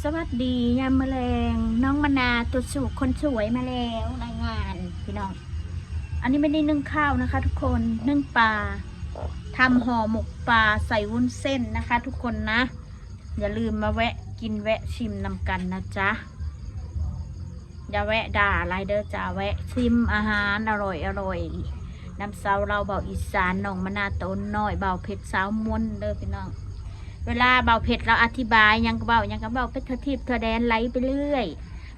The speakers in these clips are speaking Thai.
สวัสดียามแมลงน้องมนาตัวสูงคนสวยมาแล้วรายงานพี่น้องอันนี้ไม่ได้นึ่งข้าวนะคะทุกคนนึ่งปลาทำห่อหมกปลาใส่วุ้นเส้นนะคะทุกคนนะอย่าลืมมาแวะกินแวะชิมนำกันนะจ๊ะอย่าแวะด่าอะไรเด้อจ้าแวะชิมอาหารอร่อยน้ำเซาเราเบาอีสานน้องมนาต้นน้อยเบาเผ็ดสาวม้วนเด้อพี่น้องเวลาเบาเผ็ดเราอธิบายยังก็เบาไปเธอทิพย์เธอแดนไหลไปเรื่อย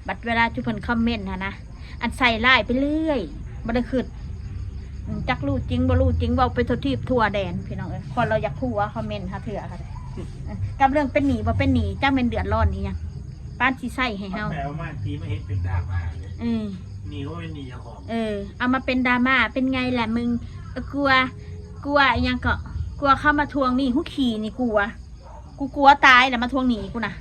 บัดเวลาจุเพิ่นคอมเมนต์นะอันใส่ไล่ไปเรื่อยบ่ได้ขึ้นจักรู้จริงบ่รู้จริงเบาไปเธอทิพย์ทั่วแดนพี่น้องคนเราอยากพูดว่าคอมเมนต์หาเถื่อค่ะกับเรื่องเป็นหนีบ่เป็นหนีจ้าเป็นเดือดร้อนนี่ยังป้านชีใส่ให้เฮาแปลว่าทีไม่เห็นเป็นดราม่าเลยหนีก็ไม่หนีเจ้าของเอามาเป็นดราม่าเป็นไงแหละมึงกลัวยังก็กลัวเข้ามาทวงนี่หุขี่นี่กลัวตายแล้วมาทวงหนีกูนะ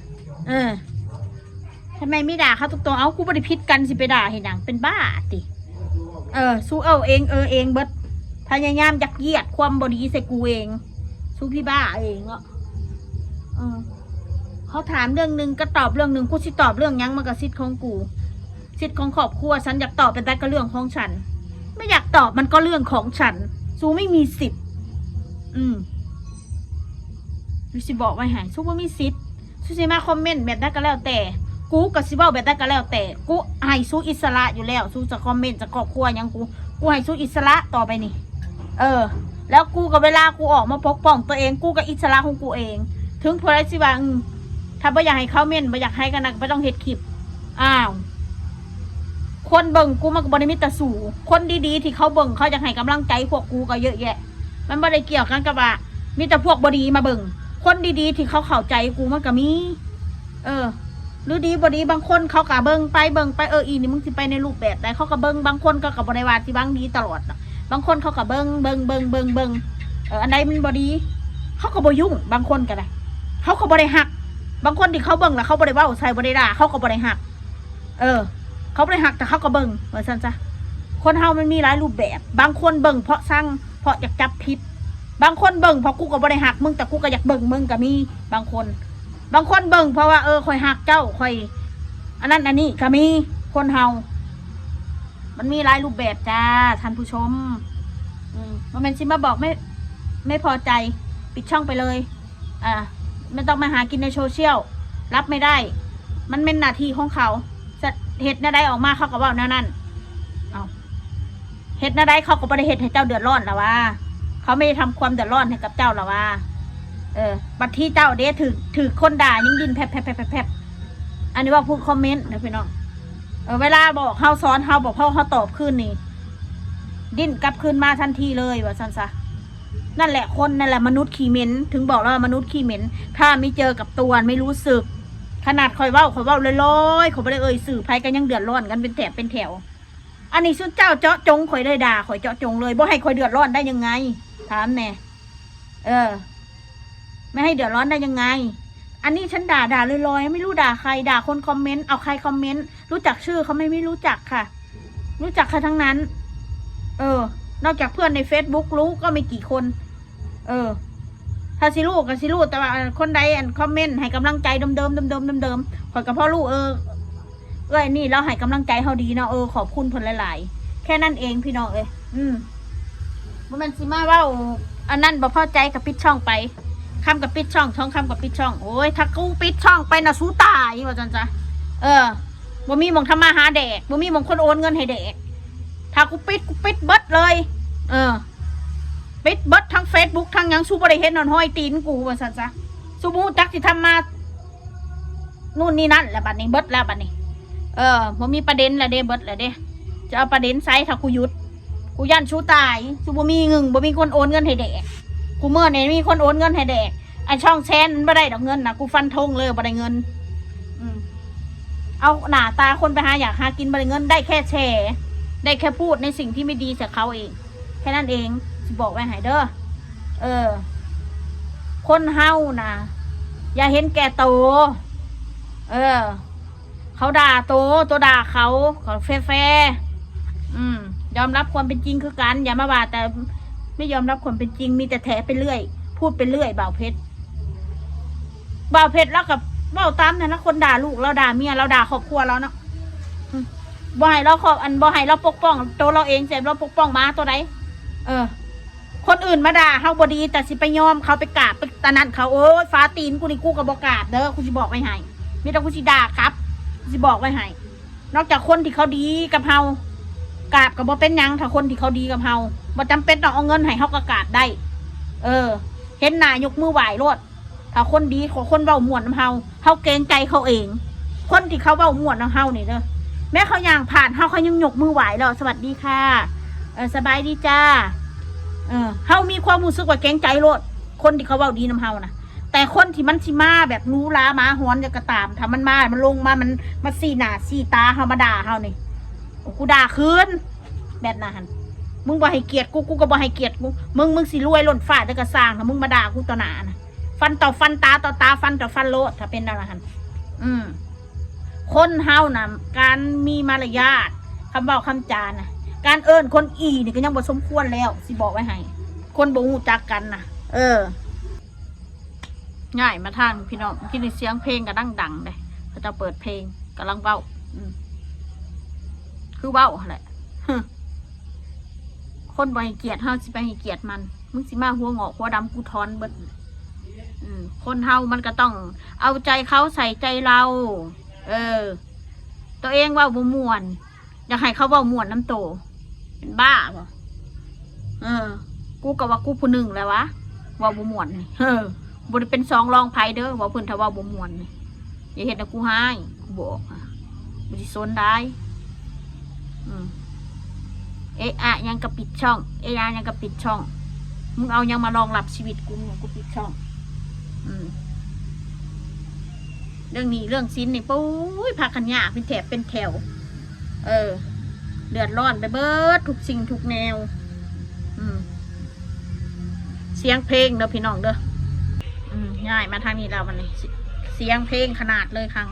ทำไมไม่ด่าเขาตรงๆเอากูบริพิษกันสิไปด่าเห็นอย่างเป็นบ้าติสู้เอาเองเองเบิดพยายามยักเยียดความบดีใส่กูเองสู้พี่บ้าเองเขาถามเรื่องหนึ่งก็ตอบเรื่องหนึ่งกูสิตอบเรื่องยังมันก็สิทธิ์ของกูสิทธิ์ของครอบครัวฉันอยากตอบเป็นแต่ก็เรื่องของฉันไม่อยากตอบมันก็เรื่องของฉันสู้ไม่มีสิทธิ์วิสิบอกไว้หายสู้ว่ามีสิทธิ์สู้สิมาคอมเมนต์แบบนั้นก็แล้วแต่กูกับสิบอกแบบนั้นก็แล้วแต่กูให้สู้อิสระอยู่แล้วสู้จะคอมเมนต์จะครอบครัวยังกูให้สู้อิสระต่อไปนี่แล้วกูกับเวลากูออกมาปกป้องตัวเองกูกับอิสระของกูเองถึงพอได้สิว่าถ้าไม่อยากให้เขาเมนไม่อยากให้กันนะไม่ต้องเฮ็ดคลิปคนเบิ่งกูมันก็บริมิตรสู่คนดีๆที่เขาเบิ่งเขาอยากให้กำลังใจพวกกูก็เยอะแยะมันไม่ได้เกี่ยวกันกับว่ามีแต่พวกบดีมาเบิ่งคนดีๆที่เขาเข้าใจกูมันก็มีหรือดีบดีบางคนเขากะเบิ่งไปอีนี่มึงสิไปในรูปแบบใดเขากะเบิ่งบางคนก็กับบริวารที่บางดีตลอดบางคนเขากะเบิ่งอันใดมันบดีเขาก็บ่ยุ่งบางคนก็ได้เขาก็บ่ได้หักบางคนที่เขาเบิ่งแล้วเขาบ่ได้เว้าใส่บ่ได้ด่าเขาก็บ่ได้หักเขาบ่ได้หักแต่เขาก็เบิ่งเหมือนซั่นจ้ะคนเฮามันมีหลายรูปแบบบางคนเบิ่งเพราะสร้างเพราะอยากจับผิดบางคนเบิ่งเพราะกูก็บ่ได้หักมึงแต่กูก็อยากเบิ่งมึงก็มีบางคนเบิ่งเพราะว่าคอยหักเจ้าคอยอันนั้นอันนี้ก็มีคนเฮามันมีหลายรูปแบบจ้าท่านผู้ชมมันเป็นชิมาบอกไม่พอใจปิดช่องไปเลยไม่ต้องมาหากินในโซเชียลรับไม่ได้มันเป็นหน้าที่ของเขาเหตุหน้าใดออกมาเขาก็ว่าแนวนั้นเหตุหน้าใดเขาก็บ่ได้เหตุให้เจ้าเดือดร้อนหรอวะเขาไม่ได้ทำความเดือดร้อนให้กับเจ้าหรอวะบัดที่เจ้าเด้ถือคนด่ายิ่งดินแผลอันนี้ว่าพูดคอมเมนต์นะพี่น้องเวลาบอกเขาสอนเขาบอกเขาตอบขึ้นนี่ดิ้นกลับคืนมาทันทีเลยว่าซันซะนั่นแหละคนนั่นแหละมนุษย์ขี้เหม็นถึงบอกแล้วมนุษย์ขี้เหม็นถ้าไม่เจอกับตัวไม่รู้สึกขนาดคอยเว้าลอยเขาไม่ได้สื่อภัยกันยังเดือดร้อนกันเป็นแถวอันนี้ชุดเจ้าเจาะจงคอยได้ด่าคอยเจาะจงเลยบ่ให้คอยเดือดร้อนได้ยังไงถามแน่ไม่ให้เดือดร้อนได้ยังไงอันนี้ฉันด่าลอยไม่รู้ด่าใครด่าคนคอมเมนต์เอาใครคอมเมนต์รู้จักชื่อเขาไม่รู้จักค่ะรู้จักใครทั้งนั้นนอกจากเพื่อนใน Facebook รู้ก็ไม่กี่คนถ้าสิลูกก็สิลูกแต่ว่าคนใดคอมเมนต์ให้กำลังใจเดิมขอยกับพ่อลูกนี่เราให้กำลังใจเขาดีเนาะขอบคุณเพิ่นหลายๆแค่นั้นเองพี่น้องมันสิมาว่าอันนั้นบ่พอใจกับปิดช่องไปคำกับปิดช่องคำกับปิดช่องโอ้ยถ้ากูปิดช่องไปนะสู้ตายว่าจันจ้ะบ่มีมองทำมาหาแดกบ่มีมองคนโอนเงินให้แดกถ้ากูปิดเบิดเลยปิดเบิดทั้ง Facebook ทั้งยังสู้บ่ได้เห็นนอนห้อยตีนกูว่าจันจ้ะสู้บูจักสิทำมานู่นนี่นั่นแล้วบัดนี้เบิดแล้วบัดนี้บ่มีประเด็นแล้วเด้เบิดแล้วเด้จะเอาประเด็นไซส์ถ้ากูหยุดกูยันสู้ตายสู้บ่มีเงินบ่มีคนโอนเงินให้แดกกูเมื่อเนี่ยมีคนโอนเงินให้แดกไอช่องแชนไม่ได้ดอกเงินนะกูฟันธงเลยไม่ได้เงินเอาหน้าตาคนไปอยากหากินไม่ได้เงินได้แค่แชร์ได้แค่พูดในสิ่งที่ไม่ดีจากเขาเองแค่นั้นเองจะบอกไว้ให้เด้อคนเฮานะอย่าเห็นแก่โตเขาด่าโตด่าเขาแฟยอมรับความเป็นจริงคือกันอย่ามาว่าแต่ไม่ยอมรับความเป็นจริงมีแต่แถไปเรื่อยพูดไปเรื่อยบ่าวเพชรแล้วกับ เว้าตามนั่นนะคนด่าลูกเราด่าเมียเราด่าครอบครัวเราเนาะบ่ให้เราขอบบ่ให้เราปกป้องตัวเราเองเสร็จเราปกป้องหมาตัวใดคนอื่นมาด่าเฮาบ่ดีแต่สิไปยอมเขาไปกราบไปตะนั้นเขาโอ้ยฟ้าตีนกูนี่กูก็บ่กราบเด้อกูสิบอกไว้ให้มีแต่กูสิด่าครับกูสิบอกไว้ให้นอกจากคนที่เขาดีกับเฮากราบก็บ่เป็นหยังถ้าคนที่เขาดีกับเฮาบ่จำเป็นต้องเอาเงินให้เฮาก็กราบได้เห็นหน้ายกมือไหว้โลดถ้าคนดีของคนเว้าม่วนนำเฮาเกรงใจเขาเองคนที่เขาเว้าม่วนนำเฮานี่เด้อแม้เขาย่างผ่านเขายังยกมือไหวแล้วสวัสดีค่ะสบายดีจ้าเฮามีความรู้สึกว่าเกรงใจโลดคนที่เขาเว้าดีนำเฮานะแต่คนที่มันสิมาแบบรู้ล้ามาหอนจะกระตามถ้ามันมามันลงมามันมาสีหน้าสีตาเฮามาด่าเฮานี่กูด่าคืนแบบนั้นมึงบ่ให้เกียรติกูก็บ่ให้เกียรติกูมึงสิรวยล้นฟ้าได้กระสร้างถ้ามึงมาด่ากูต่อหน้านะฟันต่อฟันตาต่อตาฟันต่อฟันโลดถ้าเป็นอะไรหันคนเฮานะการมีมารยาทคำเว้าคำจานะการเอิ้นคนอีนี่ก็ยังบ่สมควรแล้วสิบอกไว้ให้คนบ่ฮู้จักกันนะง่ายมาทางพี่น้องที่นี่เสียงเพลงก็ดังเลยเขาจะเปิดเพลงกำลังเว้าคือเว้าแหละคนบ่ให้เกียรติเฮาสิไปให้เกียรติมันมึงสิมาหัวงอกหัวดำกูทอนเบิดคนเฮามันก็ต้องเอาใจเขาใส่ใจเราตัวเองว่าบ่ม่วนอยากให้เขาเว้าม่วนน้ำโตเป็นบ้าบ่กูก็ว่ากูผู้หนึ่งแล้ววะว่าบ่ม่วนนี่บ่ได้เป็นสองรองไผเด้อว่าเพิ่นถ้าว่าบ่ม่วนนี่อย่าเฮ็ดให้กูหายกูบอกบ่สิสนได้ยังกระปิดช่องยังกระปิดช่องมึงเอายังมารองรับชีวิตกูปิดช่องเรื่องนี้เรื่องซิ้นนี่ปุ้ยพากันยากเป็นแถบเป็นแถวเดือดร้อนไปเบิดทุกสิ่งทุกแนวเสียงเพลงเด้อพี่น้องเด้อง่ายมาทางนี้เราวันนี้เสียงเพลงขนาดเลยครั้ง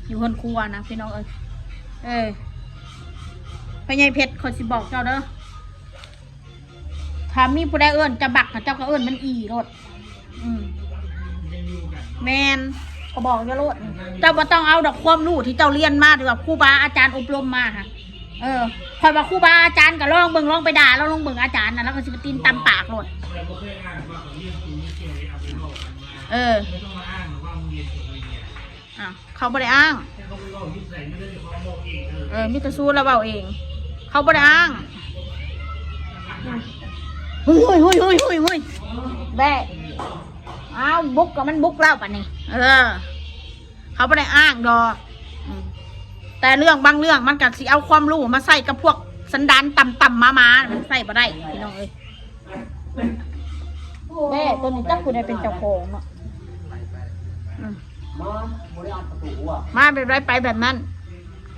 อยู่คนครัวนะพี่น้องพญายเพชรคนสิบอกเจ้าเด้อถ้ามีผู้ใดเอิ้นจะบักเจ้าก็เอิ้นมันอีรถแมนก็บอกเจ้าโลดเจ้าบ่ต้องเอาดอกความรู้ที่เจ้าเรียนมาหรือว่าครูบาอาจารย์อบรมมาค่ะคอยว่าครูบาอาจารย์ก็ลองไปด่าแล้วลองเบิ่งอาจารย์นะแล้วก็สิไปตีนตำปากโลดเขาบ่ได้อ้างมิตรซูแล้วเบาเองเขาบ่ได้อ้างเฮ้ยแบ่เอาบุกกับมันบุกเล่าป่ะนี่เขาบ่ได้อ้างดอกแต่เรื่องบางเรื่องมันกัดสิเอาความรู้มาใส่กับพวกสันดานต่ำมามันใส่บ่ได้พี่น้องแม่ตัวนี้จักคุณได้เป็นเจ้าของเนาะมาแบบไรไปแบบนั้น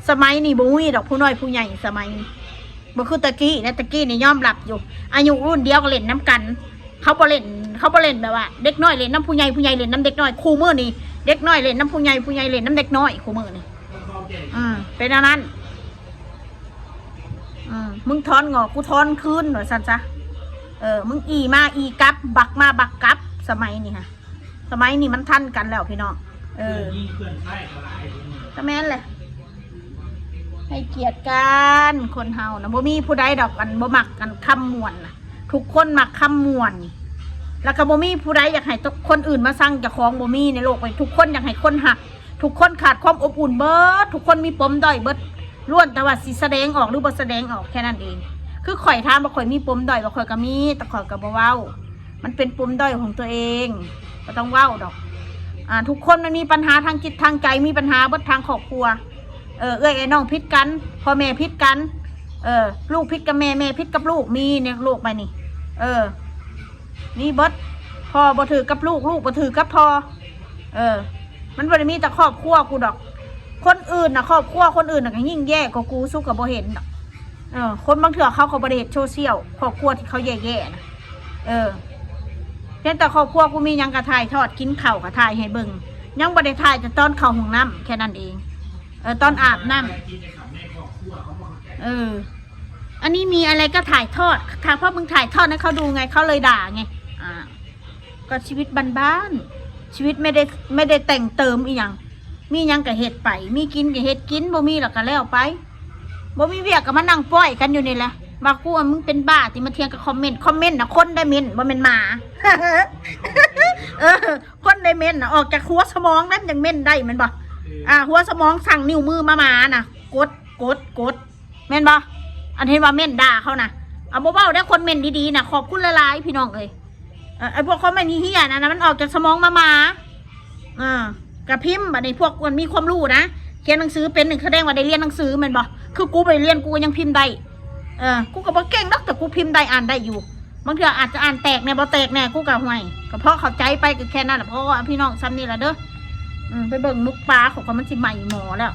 สมัยนี่บ่มีดอกผู้น้อยผู้ใหญ่สมัยบ่คือตะกี้นะตะกี้นี่ยอมรับอยู่อายุรุ่นเดียวก็เล่นน้ำกันเขาบ่เล่นแบบว่าเด็กน้อยเล่นน้ำผู้ใหญ่ผู้ใหญ่เล่นน้ำเด็กน้อยคู่มือนี่เด็กน้อยเล่นน้ำผู้ใหญ่ผู้ใหญ่เล่นน้ำเด็กน้อยคู่มือนี่เป็นอันนั้นมึงทอนงอกกูทอนคืนหน่อยสันซะมึงอีมาอีกับบักมาบักกับสมัยนี่ค่ะสมัยนี่มันทันกันแล้วพี่น้องก็แม่นเลยให้เกียรติกันคนเฮานะบ่มีผู้ใดดอกกันบ่มักกันคำมวนนะทุกคนมักคำมวนแล้วก็บ่มีผู้ใดอยากให้คนอื่นมาสั่งจะคล้องบ่มีในโลกไปทุกคนอยากให้คนหักทุกคนขาดความอบอุ่นเบิดทุกคนมีปมด้อยเบิดล้วนแต่ว่าสิแสดงออกหรือบ่แสดงออกแค่นั้นเองคือข่อยถามว่าข่อยมีปมด้อยบ่ข่อยก็มีแต่ข่อยก็บ่เว้ามันเป็นปมด้อยของตัวเองก็ต้องเว้าดอกทุกคนมันมีปัญหาทางจิตทางใจมีปัญหาเบิดทางครอบครัวไอ้น้องพิษกันพ่อแม่พิษกันลูกพิษกับแม่พิษกับลูกมีเนี่ยลูกไปนี่นี่เบิดพ่อบ่ถือกับลูกบ่ถือกับพ่อมันบ่ได้มีแต่ครอบครัวกูดอกคนอื่นนะครอบครัวคนอื่นน่ะก็ยิ่งแย่กว่ากูสู้กับบ่เห็นดอกคนบางเถื่อเขาบ่ได้เฮ็ดโซเชียลครอบครัวที่เขาแย่ๆนะเพียงแต่ครอบครัวกูมียังกระถ่ายทอดกินข้าวกระถ่ายให้เบิ่งยังบ่ได้ถ่ายแต่ตอนเข้าห้องน้ำแค่นั้นเองตอนอาบน้ำอันนี้มีอะไรก็ถ่ายทอดถ้าพ่อมึงถ่ายทอดให้เขาดูไงเขาเลยด่าไงก็ชีวิตบ้านๆชีวิตไม่ได้แต่งเติมอีกอย่าง มีหยังก็เฮ็ดไป มีกินก็เฮ็ดกินบ่มีแล้วก็แล้วไปบ่มีเวียกก็มานั่งป้อยกันอยู่นี่แหละว่ากูว่ามึงเป็นบ้าที่มาเถียงกับคอมเมนต์น่ะคนได้เม้นบ่แม่นหมา คนได้เม้นน่ะออกจากหัวสมองนั้นยังเม้นได้แม่นบ่หัวสมองสั่งนิ้วมือมาน่ะกดแม่นบ่อันเห็นว่าเม้นด่าเขาน่ะเอาบ่เว้าได้คนเม้นดีๆน่ะขอบคุณหลายๆพี่น้องเอ้ยไอ้พวกคอมเมนต์เหี้ยๆนะมันออกจากสมองมากับพิมพ์บัดนี้พวกมันมีความรู้นะเขียนหนังสือเป็นหนึ่งแสดงว่าได้เรียนหนังสือแม่นบ่คือกูไปเรียนกูยังพิมพ์ได้กูก็บ่เก่งดอกแต่กูพิมพ์ได้อ่านได้อยู่บางทีอาจจะอ่านแตกแน่บ่แตกแน่กูก็ห่วยก็เพราะเข้าใจไปก็แค่นั้นแหละเพราะว่าพี่น้องซ้ำนี่แหละเด้อไปเบิ่งมุกปลาของมันสิใหม่หมอแล้ว